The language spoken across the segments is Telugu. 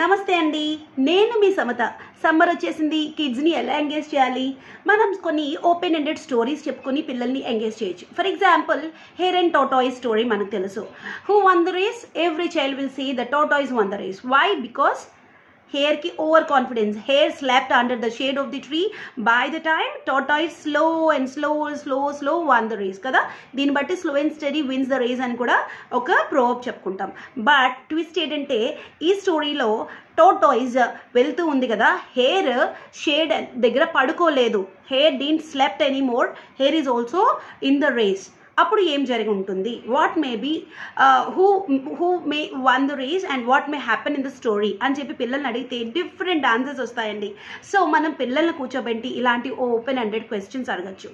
నమస్తే అండి, నేను మీ సమత. సమ్మర్ వచ్చేసింది. కిడ్స్ని ఎలా ఎంగేజ్ చేయాలి? మనం కొన్ని ఓపెన్ ఎండెడ్ స్టోరీస్ చెప్పుకొని పిల్లల్ని ఎంగేజ్ చేయొచ్చు. For example, hare and tortoise story మనకు తెలుసు. Who won the race? Every child will see the tortoise won the race. Why? Because hair ki over confidence. Hare slept under the shade of the tree. By the time tortoise slow won the race kada. Deen batti slow and steady wins the race అని కూడా ఒక ప్రోవర్బ్ చెప్పుకుంటాం. బట్ ట్విస్ట్ ఏంటంటే ఈ స్టోరీలో టోటాయిస్ వెళ్తూ ఉంది కదా, హెయిర్ షేడ్ దగ్గర పడుకోలేదు. Hare didn't slept anymore. Hare is also in the race. అప్పుడు ఏం జరిగి ఉంటుంది? What may be who may won the race and what may happen in the story అని చెప్పి పిల్లల్ని అడిగితే డిఫరెంట్ ఆన్సర్స్ వస్తాయండి. సో మనం పిల్లల్ని కూర్చోబెట్టి ఇలాంటి ఓపెన్ ఎండెడ్ క్వశ్చన్స్ అడగచ్చు.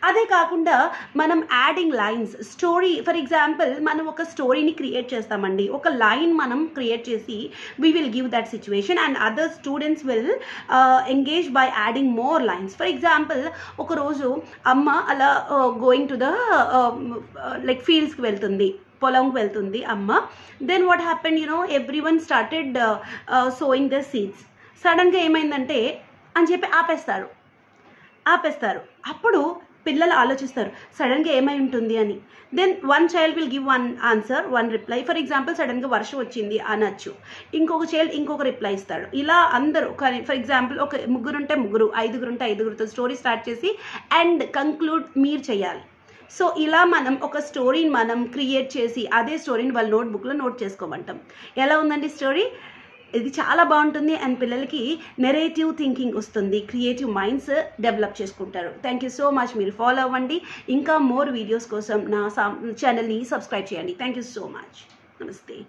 అదే కాకుండా మనం adding lines story, for example మనం ఒక స్టోరీని క్రియేట్ చేస్తామండి. ఒక లైన్ మనం క్రియేట్ చేసి we will give that situation and other students will engage by adding more lines. For example, ఒకరోజు అమ్మ అలా గోయింగ్ టు ద లైక్ ఫీల్డ్స్కి వెళ్తుంది, పొలంకి వెళ్తుంది అమ్మ. Then what happened, everyone started sowing the seeds. సడన్గా ఏమైందంటే అని చెప్పి ఆపేస్తారు. అప్పుడు పిల్లలు ఆలోచిస్తారు సడన్గా ఏమై ఉంటుంది అని. Then one child will give one answer, one reply. For example, సడన్గా వర్షం వచ్చింది అనొచ్చు. ఇంకొక చైల్డ్ ఇంకొక రిప్లై ఇస్తాడు. ఇలా అందరూ, ఫర్ ఎగ్జాంపుల్ ఒక ముగ్గురుంటే ముగ్గురు, ఐదుగురుంటే ఐదుగురితో స్టోరీ స్టార్ట్ చేసి అండ్ కంక్లూడ్ మీరు చేయాలి. సో ఇలా మనం ఒక స్టోరీని మనం క్రియేట్ చేసి అదే స్టోరీని వాళ్ళ నోట్బుక్లో నోట్ చేసుకోమంటాం. ఎలా ఉందండి స్టోరీ? ఇది చాలా బాగుంటుంది అండ్ పిల్లలకి నెరేటివ్ థింకింగ్ వస్తుంది, క్రియేటివ్ మైండ్స్ డెవలప్ చేసుకుంటారు. Thank you so much. మీరు ఫాలో అవ్వండి. ఇంకా మోర్ వీడియోస్ కోసం నా ఛానల్ని సబ్స్క్రైబ్ చేయండి. Thank you so much. నమస్తే.